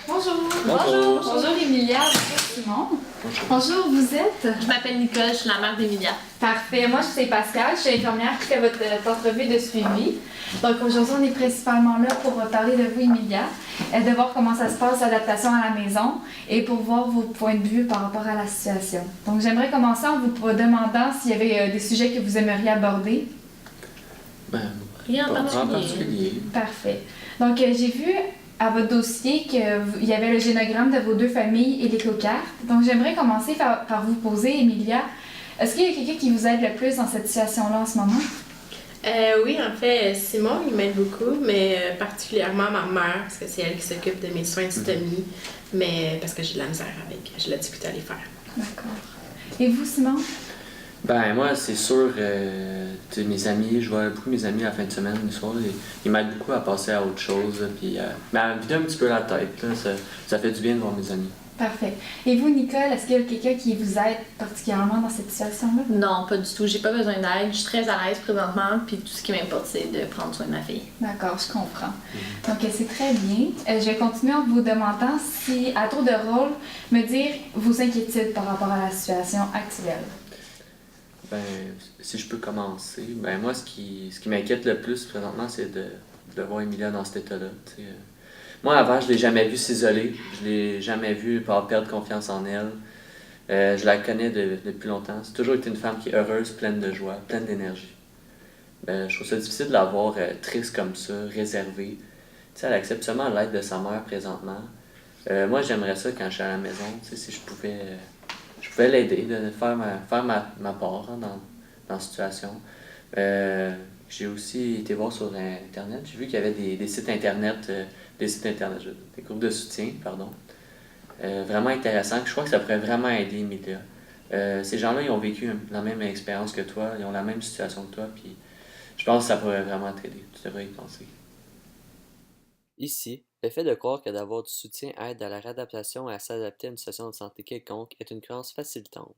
Bonjour. Bonjour. Bonjour Emilia, bonjour Simon. Bonjour. Bonjour, vous êtes? Je m'appelle Nicole, je suis la mère d'Emilia. Parfait. Moi, je suis Pascal, je suis infirmière qui fait votre entrevue de suivi. Donc aujourd'hui, on est principalement là pour parler de vous, Emilia, de voir comment ça se passe, l'adaptation à la maison, et pour voir vos points de vue par rapport à la situation. Donc j'aimerais commencer en vous demandant s'il y avait des sujets que vous aimeriez aborder. Rien en Pas en particulier. particulier. Parfait. Donc j'ai vu à votre dossier qu'il y avait le génogramme de vos deux familles et l'écocarte. Donc j'aimerais commencer par vous poser, Emilia, est-ce qu'il y a quelqu'un qui vous aide le plus dans cette situation-là en ce moment? Oui, en fait, Simon, il m'aide beaucoup, mais particulièrement ma mère, parce que c'est elle qui s'occupe de mes soins de stomie, mais parce que j'ai de la misère avec, j'ai de la difficulté à les faire. D'accord. Et vous, Simon? Ben moi, c'est sûr, tu sais, mes amis, je vois beaucoup mes amis la fin de semaine, le soir, ils m'aident beaucoup à passer à autre chose, puis mais à me vider un petit peu la tête, là, ça fait du bien de voir mes amis. Parfait. Et vous, Nicole, est-ce qu'il y a quelqu'un qui vous aide particulièrement dans cette situation-là? Non, pas du tout. J'ai pas besoin d'aide. Je suis très à l'aise présentement, puis tout ce qui m'importe, c'est de prendre soin de ma fille. D'accord, je comprends. Donc, c'est très bien. Je vais continuer en vous demandant si, à tour de rôle, me dire vos inquiétudes par rapport à la situation actuelle. Ben, si je peux commencer, ben moi, ce qui m'inquiète le plus présentement, c'est de voir Emilia dans cet état-là, tu sais. Moi, avant, je l'ai jamais vue s'isoler, je l'ai jamais vue perdre confiance en elle. Je la connais depuis longtemps. C'est toujours été une femme qui est heureuse, pleine de joie, pleine d'énergie. Je trouve ça difficile de la voir triste comme ça, réservée. Tu sais, elle accepte seulement l'aide de sa mère présentement. Moi, j'aimerais ça quand je suis à la maison, tu sais, si je pouvais l'aider, de faire ma part hein, dans la situation. J'ai aussi été voir sur Internet, j'ai vu qu'il y avait des sites Internet, des groupes de soutien, pardon. Vraiment intéressant, je crois que ça pourrait vraiment aider Emilia. Ces gens-là, ils ont vécu la même expérience que toi, ils ont la même situation que toi, puis je pense que ça pourrait vraiment t'aider. Tu devrais y penser. Ici, le fait de croire que d'avoir du soutien aide à la réadaptation et à s'adapter à une situation de santé quelconque est une croyance facilitante.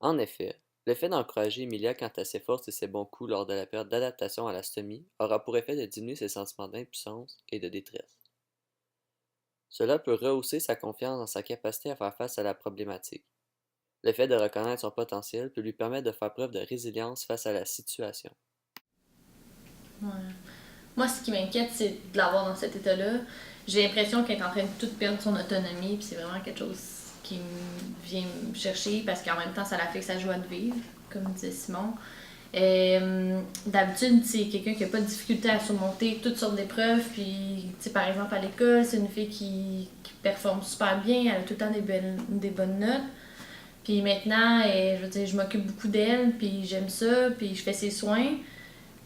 En effet, le fait d'encourager Emilia quant à ses forces et ses bons coups lors de la période d'adaptation à la stomie aura pour effet de diminuer ses sentiments d'impuissance et de détresse. Cela peut rehausser sa confiance dans sa capacité à faire face à la problématique. Le fait de reconnaître son potentiel peut lui permettre de faire preuve de résilience face à la situation. Ouais. Moi, ce qui m'inquiète, c'est de l'avoir dans cet état-là. J'ai l'impression qu'elle est en train de tout perdre son autonomie, puis c'est vraiment quelque chose qui vient me chercher, parce qu'en même temps, ça l'affecte sa joie de vivre, comme disait Simon. D'habitude, c'est quelqu'un qui n'a pas de difficulté à surmonter toutes sortes d'épreuves, puis par exemple à l'école, c'est une fille qui performe super bien, elle a tout le temps des bonnes notes. Puis maintenant, je veux dire, je m'occupe beaucoup d'elle, puis j'aime ça, puis je fais ses soins.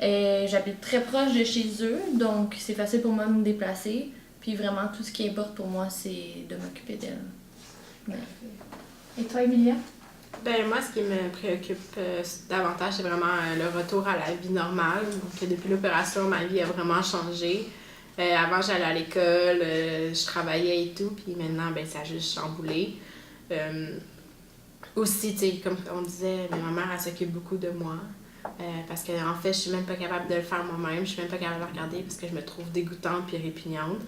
J'habite très proche de chez eux, donc c'est facile pour moi de me déplacer. Puis vraiment, tout ce qui importe pour moi, c'est de m'occuper d'elle. Ouais. Et toi, Emilia? Ben moi, ce qui me préoccupe davantage, c'est vraiment le retour à la vie normale. Donc, depuis l'opération, ma vie a vraiment changé. Avant, j'allais à l'école, je travaillais et tout, puis maintenant, ben ça a juste chamboulé. Aussi, tu sais, comme on disait, ma mère, elle s'occupe beaucoup de moi. Parce que en fait, je suis même pas capable de le faire moi-même. Je suis même pas capable de le regarder parce que je me trouve dégoûtante puis répugnante.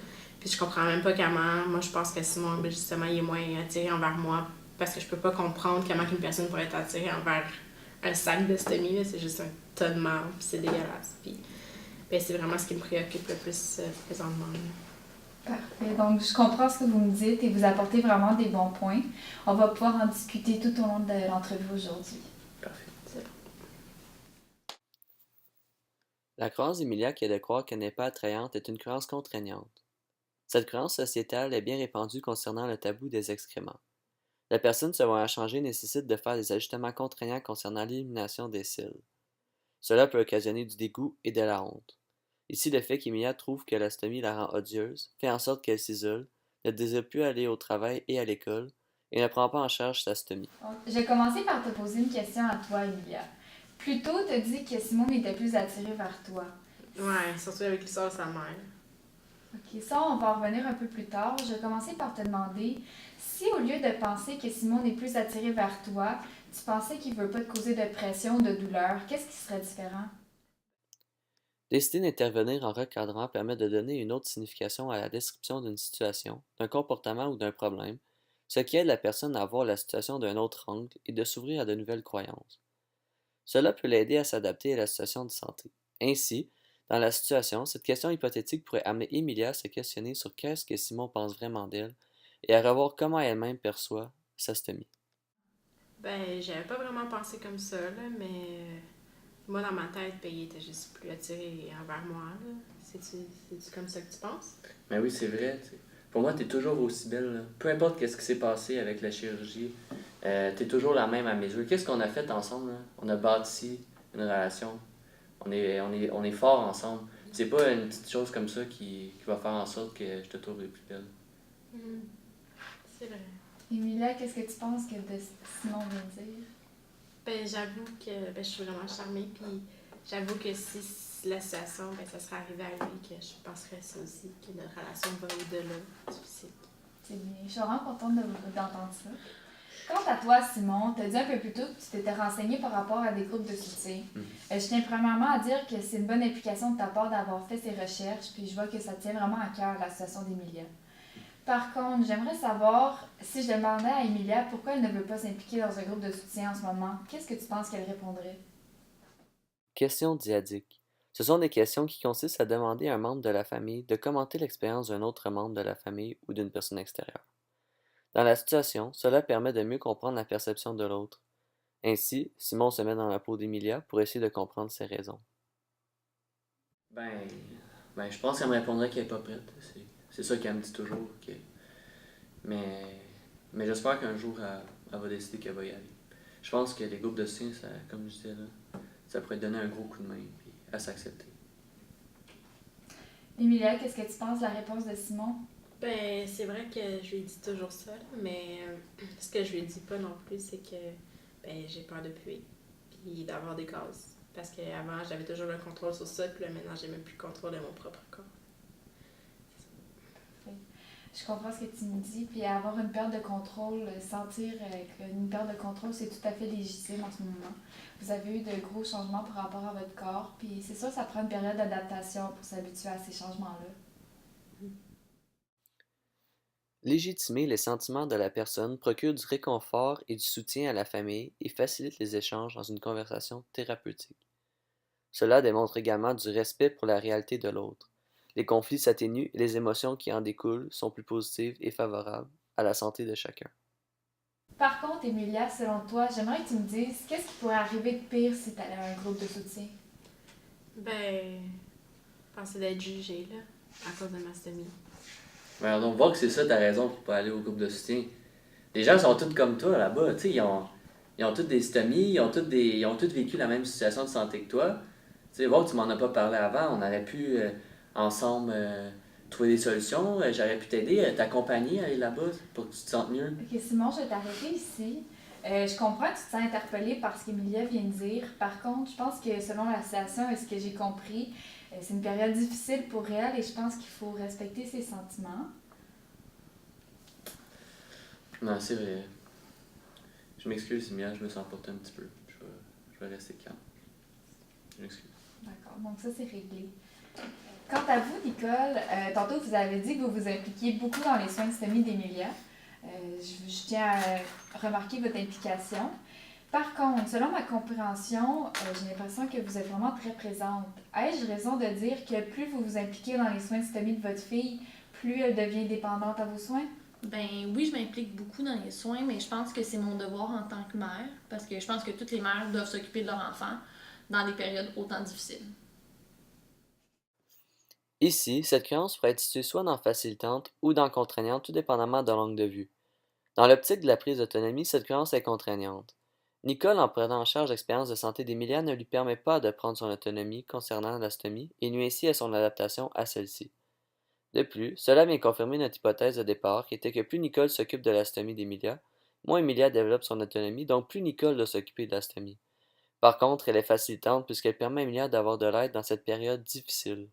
Puis je comprends même pas comment. Moi, je pense que Simon, justement, il est moins attiré envers moi parce que je peux pas comprendre comment une personne pourrait être attirée envers un sac de stomie. Là. C'est juste un tas de marde puis c'est dégueulasse. Puis ben, c'est vraiment ce qui me préoccupe le plus présentement. Parfait. Donc, je comprends ce que vous me dites et vous apportez vraiment des bons points. On va pouvoir en discuter tout au long de l'entrevue aujourd'hui. Parfait. La croyance d'Emilia qui est de croire qu'elle n'est pas attrayante est une croyance contraignante. Cette croyance sociétale est bien répandue concernant le tabou des excréments. La personne se voyant changer nécessite de faire des ajustements contraignants concernant l'élimination des cils. Cela peut occasionner du dégoût et de la honte. Ici, le fait qu'Emilia trouve que la stomie la rend odieuse fait en sorte qu'elle s'isole, ne désire plus aller au travail et à l'école, et ne prend pas en charge sa stomie. Je vais commencer par te poser une question à toi, Emilia. Plus tôt, tu as dit que Simon était plus attiré vers toi. Ouais, surtout avec l'histoire de sa mère. Ok, ça, on va en revenir un peu plus tard. Je vais commencer par te demander si, au lieu de penser que Simon est plus attiré vers toi, tu pensais qu'il ne veut pas te causer de pression ou de douleur, qu'est-ce qui serait différent? Décider d'intervenir en recadrant permet de donner une autre signification à la description d'une situation, d'un comportement ou d'un problème, ce qui aide la personne à voir la situation d'un autre angle et de s'ouvrir à de nouvelles croyances. Cela peut l'aider à s'adapter à la situation de santé. Ainsi, dans la situation, cette question hypothétique pourrait amener Emilia à se questionner sur qu'est-ce que Simon pense vraiment d'elle et à revoir comment elle-même perçoit sa stomie. Ben, j'avais pas vraiment pensé comme ça, là, mais moi, dans ma tête, ben, il était juste plus attiré envers moi, là. C'est-tu comme ça que tu penses? Mais oui, c'est vrai. Tu sais. Pour moi, t'es toujours aussi belle. Là. Peu importe qu'est-ce qui s'est passé avec la chirurgie, t'es toujours la même à mes yeux. Qu'est-ce qu'on a fait ensemble? Là? On a bâti une relation. On est forts ensemble. C'est pas une petite chose comme ça qui va faire en sorte que je te trouve plus belle. Hmm. C'est vrai. Emilia, qu'est-ce que tu penses que de Simon vient de dire? Ben, j'avoue que je suis vraiment charmée, puis j'avoue que si la situation, ben, ça serait arrivé à lui, que je penserais ça aussi, que notre relation va au-delà du physique. C'est bien. Je suis vraiment contente d'entendre ça. Quant à toi, Simon, tu as dit un peu plus tôt que tu t'étais renseigné par rapport à des groupes de soutien. Je tiens premièrement à dire que c'est une bonne implication de ta part d'avoir fait ces recherches, puis je vois que ça tient vraiment à cœur la situation d'Emilia. Par contre, j'aimerais savoir, si je demandais à Emilia pourquoi elle ne veut pas s'impliquer dans un groupe de soutien en ce moment, qu'est-ce que tu penses qu'elle répondrait? Questions diadiques. Ce sont des questions qui consistent à demander à un membre de la famille de commenter l'expérience d'un autre membre de la famille ou d'une personne extérieure. Dans la situation, cela permet de mieux comprendre la perception de l'autre. Ainsi, Simon se met dans la peau d'Emilia pour essayer de comprendre ses raisons. Ben, je pense qu'elle me répondrait qu'elle est pas prête. C'est ça qu'elle me dit toujours. Mais, mais j'espère qu'un jour, elle va décider qu'elle va y aller. Je pense que les groupes de soutien, ça, comme je disais là, ça pourrait donner un gros coup de main puis à s'accepter. Emilia, qu'est-ce que tu penses de la réponse de Simon? Ben, c'est vrai que je lui dis toujours ça, là, mais ce que je lui dis pas non plus, c'est que ben, j'ai peur de puer, puis d'avoir des gaz. Parce qu'avant, j'avais toujours le contrôle sur ça, puis là, maintenant, j'ai même plus le contrôle de mon propre corps. Je comprends ce que tu me dis, puis avoir une perte de contrôle, sentir qu'une perte de contrôle, c'est tout à fait légitime en ce moment. Vous avez eu de gros changements par rapport à votre corps, puis c'est sûr, ça prend une période d'adaptation pour s'habituer à ces changements-là. Légitimer les sentiments de la personne procure du réconfort et du soutien à la famille et facilite les échanges dans une conversation thérapeutique. Cela démontre également du respect pour la réalité de l'autre. Les conflits s'atténuent et les émotions qui en découlent sont plus positives et favorables à la santé de chacun. Par contre, Emilia, selon toi, j'aimerais que tu me dises qu'est-ce qui pourrait arriver de pire si tu allais à un groupe de soutien? Ben, penser d'être jugée, là, à cause de ma stomie. Ben, on voit que c'est ça ta raison pour pas aller au groupe de soutien. Les gens sont tous comme toi là-bas, tu sais, ils ont tous des stomies, ils ont tous vécu la même situation de santé que toi. Tu sais, voir que tu m'en as pas parlé avant, on aurait pu ensemble trouver des solutions, j'aurais pu t'aider, t'accompagner à aller là-bas pour que tu te sentes mieux. Ok, Simon, je vais t'arrêter ici. Je comprends que tu te sens interpellée par ce qu'Emilia vient de dire. Par contre, je pense que selon la situation et ce que j'ai compris, c'est une période difficile pour elle et je pense qu'il faut respecter ses sentiments. Non, c'est vrai. Je m'excuse, Mia, je me sens porté un petit peu. Je vais rester calme. Je m'excuse. D'accord, donc ça c'est réglé. Quant à vous, Nicole, tantôt vous avez dit que vous vous impliquiez beaucoup dans les soins de stomie d'Emilia. Je tiens à remarquer votre implication. Par contre, selon ma compréhension, j'ai l'impression que vous êtes vraiment très présente. Ai-je raison de dire que plus vous vous impliquez dans les soins de stomie de votre fille, plus elle devient dépendante à vos soins? Ben oui, je m'implique beaucoup dans les soins, mais je pense que c'est mon devoir en tant que mère, parce que je pense que toutes les mères doivent s'occuper de leur enfant dans des périodes autant difficiles. Ici, cette créance pourrait être située soit dans facilitante ou dans contraignante, tout dépendamment de l'angle de vue. Dans l'optique de la prise d'autonomie, cette créance est contraignante. Nicole, en prenant en charge l'expérience de santé d'Emilia, ne lui permet pas de prendre son autonomie concernant la stomie et nuit ainsi à son adaptation à celle-ci. De plus, cela vient confirmer notre hypothèse de départ qui était que plus Nicole s'occupe de la stomie d'Emilia, moins Emilia développe son autonomie, donc plus Nicole doit s'occuper de la stomie. Par contre, elle est facilitante puisqu'elle permet à Emilia d'avoir de l'aide dans cette période difficile.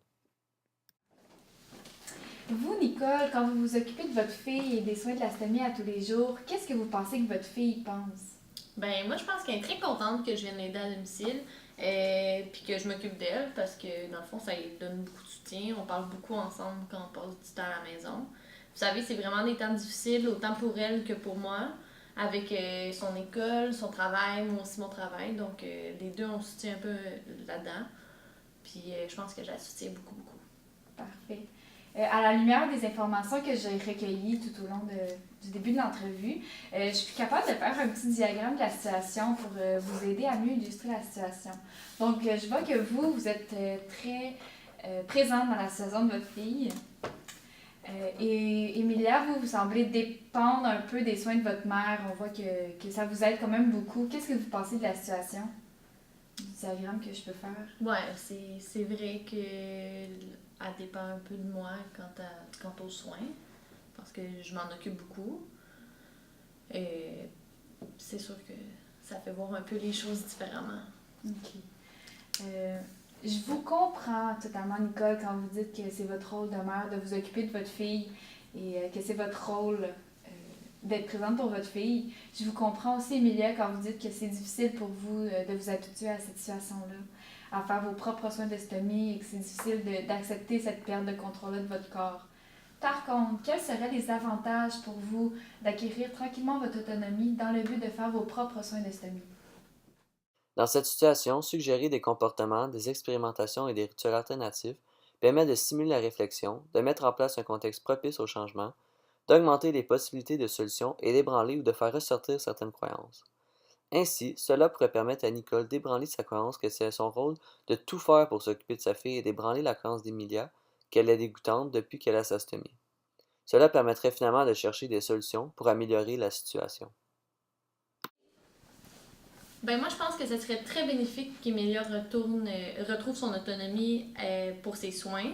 Vous, Nicole, quand vous vous occupez de votre fille et des soins de la stomie à tous les jours, qu'est-ce que vous pensez que votre fille pense? Ben, moi, je pense qu'elle est très contente que je vienne l'aider à domicile, puis que je m'occupe d'elle, parce que, dans le fond, ça lui donne beaucoup de soutien. On parle beaucoup ensemble quand on passe du temps à la maison. Vous savez, c'est vraiment des temps difficiles, autant pour elle que pour moi, avec son école, son travail, moi aussi mon travail. Donc, les deux, on se soutient un peu là-dedans. Puis, je pense que je la soutiens beaucoup, beaucoup. Parfait. À la lumière des informations que j'ai recueillies tout au long du début de l'entrevue, je suis capable de faire un petit diagramme de la situation pour vous aider à mieux illustrer la situation. Donc, je vois que vous êtes très présente dans la situation de votre fille. Et Emilia, vous semblez dépendre un peu des soins de votre mère. On voit que ça vous aide quand même beaucoup. Qu'est-ce que vous pensez de la situation? Du diagramme que je peux faire? Ouais, c'est vrai qu'elle dépend un peu de moi quant aux soins, parce que je m'en occupe beaucoup. Et c'est sûr que ça fait voir un peu les choses différemment. OK. Je vous comprends totalement, Nicole, quand vous dites que c'est votre rôle de mère de vous occuper de votre fille et que c'est votre rôle d'être présente pour votre fille. Je vous comprends aussi, Emilia, quand vous dites que c'est difficile pour vous de vous habituer à cette situation-là, à faire vos propres soins d'ostomie et que c'est difficile d'accepter cette perte de contrôle-là de votre corps. Par contre, quels seraient les avantages pour vous d'acquérir tranquillement votre autonomie dans le but de faire vos propres soins d'ostomie? Dans cette situation, suggérer des comportements, des expérimentations et des rituels alternatifs permet de stimuler la réflexion, de mettre en place un contexte propice au changement, d'augmenter les possibilités de solutions et d'ébranler ou de faire ressortir certaines croyances. Ainsi, cela pourrait permettre à Nicole d'ébranler sa croyance que c'est son rôle de tout faire pour s'occuper de sa fille et d'ébranler la croyance d'Emilia qu'elle est dégoûtante depuis qu'elle a sa stomie. Cela permettrait finalement de chercher des solutions pour améliorer la situation. Ben moi, je pense que ce serait très bénéfique qu'Emilia retrouve son autonomie pour ses soins.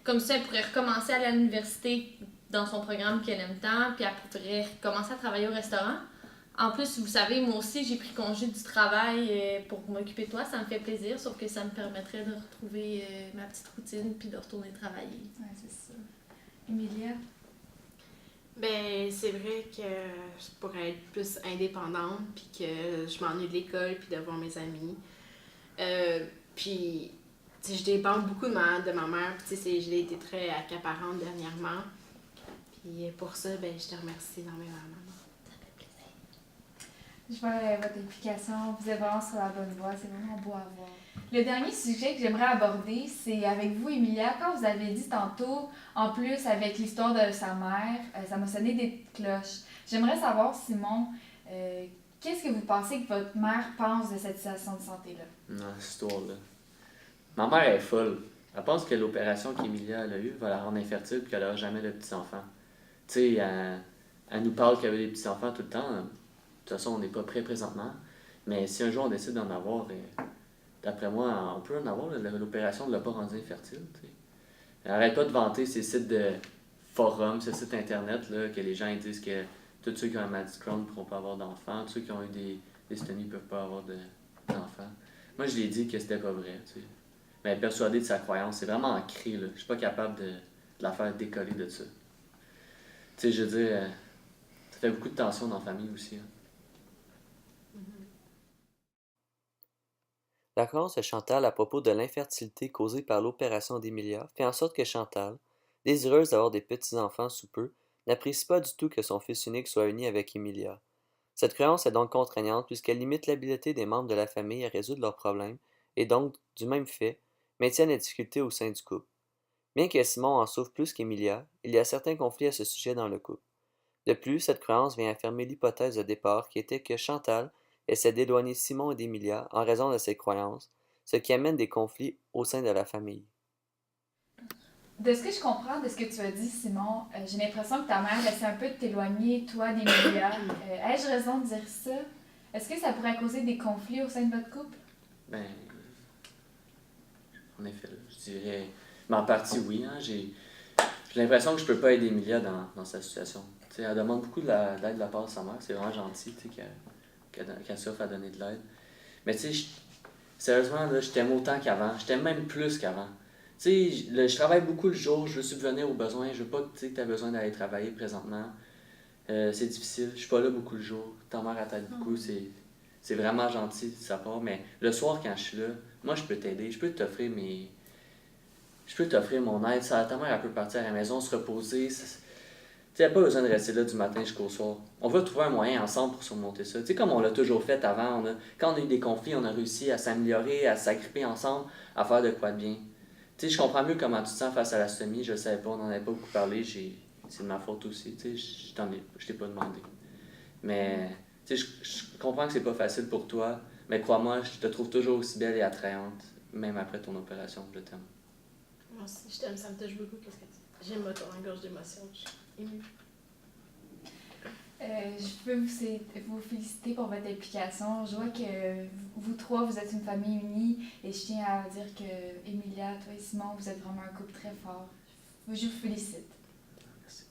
Comme ça, elle pourrait recommencer à aller à l'université dans son programme qu'elle aime tant, puis elle pourrait recommencer à travailler au restaurant. En plus, vous savez, moi aussi, j'ai pris congé du travail pour m'occuper de toi. Ça me fait plaisir, sauf que ça me permettrait de retrouver ma petite routine puis de retourner travailler. Oui, c'est ça. Emilia? Ben, c'est vrai que je pourrais être plus indépendante, puis que je m'ennuie de l'école, puis de voir mes amis. Puis, tu sais, je dépends beaucoup de ma mère, puis tu sais, je l'ai été très accaparante dernièrement. Puis pour ça, ben, je te remercie énormément, maman. Je vois votre implication, vous êtes vraiment sur la bonne voie, c'est vraiment beau à voir. Le dernier sujet que j'aimerais aborder, c'est avec vous, Emilia. Quand vous avez dit tantôt, en plus avec l'histoire de sa mère, ça m'a sonné des cloches. J'aimerais savoir, Simon, qu'est-ce que vous pensez que votre mère pense de cette situation de santé-là? Non, cette histoire-là. Ma mère est folle. Elle pense que l'opération qu'Emilia a eue va la rendre infertile et qu'elle n'aura jamais de petits-enfants. Tu sais, elle nous parle qu'elle veut des petits-enfants tout le temps. De toute façon, on n'est pas prêt présentement. Mais si un jour on décide d'en avoir, d'après moi, on peut en avoir. L'opération ne l'a pas rendue infertile. T'sais. Elle n'arrête pas de vanter ces sites de forums, ces sites internet, là, que les gens ils disent que tous ceux qui ont un maladie de Crohn ne pourront pas avoir d'enfants, tous ceux qui ont eu des stomies ne peuvent pas avoir d'enfants. Moi, je lui ai dit que c'était pas vrai. T'sais. Mais elle est persuadée de sa croyance. C'est vraiment ancré. Là. Je suis pas capable de la faire décoller de ça. Tu sais, je veux dire, ça fait beaucoup de tension dans la famille aussi. Hein. La croyance de Chantal à propos de l'infertilité causée par l'opération d'Emilia fait en sorte que Chantal, désireuse d'avoir des petits-enfants sous peu, n'apprécie pas du tout que son fils unique soit uni avec Emilia. Cette croyance est donc contraignante puisqu'elle limite l'habileté des membres de la famille à résoudre leurs problèmes et donc, du même fait, maintient les difficultés au sein du couple. Bien que Simon en souffre plus qu'Emilia, il y a certains conflits à ce sujet dans le couple. De plus, cette croyance vient affirmer l'hypothèse de départ qui était que Chantal essaie d'éloigner Simon et d'Emilia en raison de ses croyances, ce qui amène des conflits au sein de la famille. De ce que je comprends de ce que tu as dit, Simon, j'ai l'impression que ta mère essaie un peu de t'éloigner, toi, d'Emilia. Ai-je raison de dire ça? Est-ce que ça pourrait causer des conflits au sein de votre couple? Ben, en effet, là, je dirais. Mais en partie, oui. Hein, j'ai l'impression que je peux pas aider Emilia dans sa situation. T'sais, elle demande beaucoup d'aide de la part de sa mère. C'est vraiment gentil qu'elle s'offre à donner de l'aide. Mais tu sais, sérieusement, là, je t'aime autant qu'avant. Je t'aime même plus qu'avant. Tu sais, je travaille beaucoup le jour, je veux subvenir aux besoins. Je veux pas que tu aies besoin d'aller travailler présentement. C'est difficile. Je suis pas là beaucoup le jour. Ta mère, elle t'aide beaucoup. c'est vraiment gentil de sa part, mais le soir, quand je suis là, moi, je peux t'aider, je peux t'offrir mon aide. Ça, ta mère, elle peut partir à la maison, se reposer. Tu n'as pas besoin de rester là du matin jusqu'au soir. On va trouver un moyen ensemble pour surmonter ça. Tu sais, comme on l'a toujours fait avant, quand on a eu des conflits, on a réussi à s'améliorer, à s'agripper ensemble, à faire de quoi de bien. Tu sais, je comprends mieux comment tu te sens face à la stomie. Je ne savais pas, on n'en avait pas beaucoup parlé. C'est de ma faute aussi. Tu sais, je t'ai pas demandé. Mais tu sais, je comprends que c'est pas facile pour toi, mais crois-moi, je te trouve toujours aussi belle et attrayante, même après ton opération. Je t'aime. Moi aussi, je t'aime, ça me touche beaucoup. Qu'est-ce que tu... J'ai une gorge d'émotion. Je suis émue. Je peux vous féliciter pour votre implication. Je vois que vous trois, vous êtes une famille unie et je tiens à dire que Emilia, toi et Simon, vous êtes vraiment un couple très fort. Je vous félicite. Merci.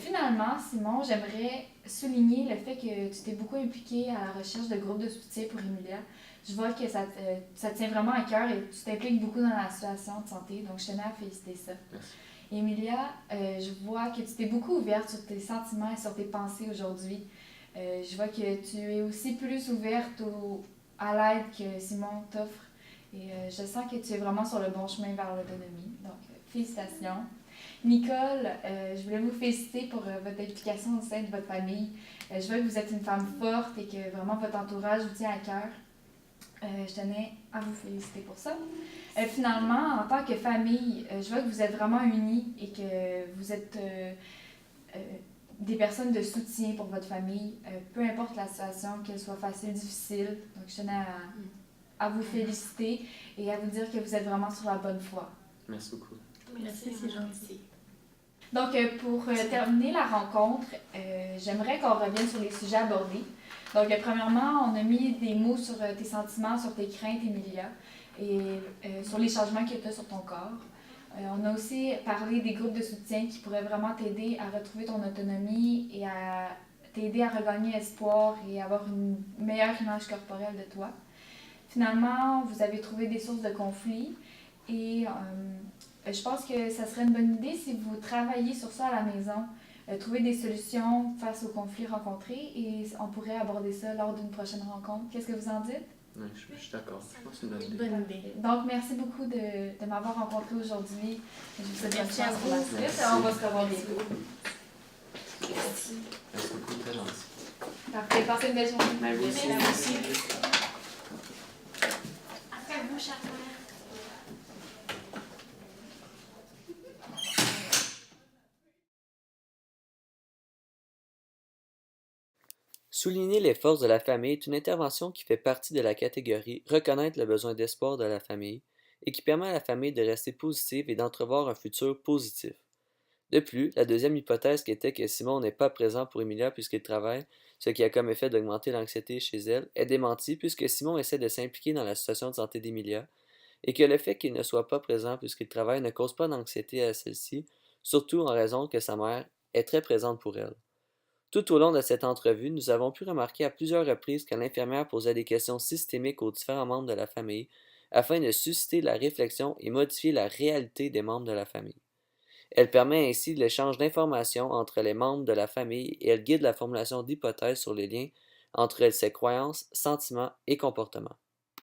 Finalement, Simon, j'aimerais souligner le fait que tu t'es beaucoup impliqué à la recherche de groupes de soutien pour Emilia. Je vois que ça te tient vraiment à cœur et tu t'impliques beaucoup dans la situation de santé, donc je tenais à féliciter ça. Merci. Emilia, je vois que tu t'es beaucoup ouverte sur tes sentiments et sur tes pensées aujourd'hui. Je vois que tu es aussi plus ouverte à l'aide que Simon t'offre. Et je sens que tu es vraiment sur le bon chemin vers l'autonomie. Donc, félicitations. Nicole, je voulais vous féliciter pour votre implication au sein de votre famille. Je vois que vous êtes une femme forte et que vraiment votre entourage vous tient à cœur. Je tenais à vous féliciter pour ça. Finalement, en tant que famille, je vois que vous êtes vraiment unis et que vous êtes des personnes de soutien pour votre famille, peu importe la situation, qu'elle soit facile, difficile. Donc, je tenais à vous féliciter et à vous dire que vous êtes vraiment sur la bonne voie. Merci beaucoup. Merci, c'est gentil. Donc, pour terminer la rencontre, j'aimerais qu'on revienne sur les sujets abordés. Donc, premièrement, on a mis des mots sur tes sentiments, sur tes craintes, Emilia, et sur les changements que tu as sur ton corps. On a aussi parlé des groupes de soutien qui pourraient vraiment t'aider à retrouver ton autonomie et à t'aider à regagner espoir et avoir une meilleure image corporelle de toi. Finalement, vous avez trouvé des sources de conflits et je pense que ça serait une bonne idée si vous travaillez sur ça à la maison, trouver des solutions face aux conflits rencontrés et on pourrait aborder ça lors d'une prochaine rencontre. Qu'est-ce que vous en dites? Oui, je suis d'accord. Je pense que c'est une bonne idée. Bonne idée. Donc, merci beaucoup de m'avoir rencontré aujourd'hui. Je vous souhaite bonne Merci à chance pour la vous. suite. Merci. On va se revoir bientôt. Merci beaucoup, très gentil. Parfait. Passez une belle journée. Mais vous aussi. Merci. Après vous, chère mère. Souligner les forces de la famille est une intervention qui fait partie de la catégorie reconnaître le besoin d'espoir de la famille et qui permet à la famille de rester positive et d'entrevoir un futur positif. De plus, la deuxième hypothèse qui était que Simon n'est pas présent pour Emilia puisqu'il travaille, ce qui a comme effet d'augmenter l'anxiété chez elle, est démentie puisque Simon essaie de s'impliquer dans la situation de santé d'Emilia et que le fait qu'il ne soit pas présent puisqu'il travaille ne cause pas d'anxiété à celle-ci, surtout en raison que sa mère est très présente pour elle. Tout au long de cette entrevue, nous avons pu remarquer à plusieurs reprises que l'infirmière posait des questions systémiques aux différents membres de la famille afin de susciter la réflexion et modifier la réalité des membres de la famille. Elle permet ainsi l'échange d'informations entre les membres de la famille et elle guide la formulation d'hypothèses sur les liens entre ses croyances, sentiments et comportements.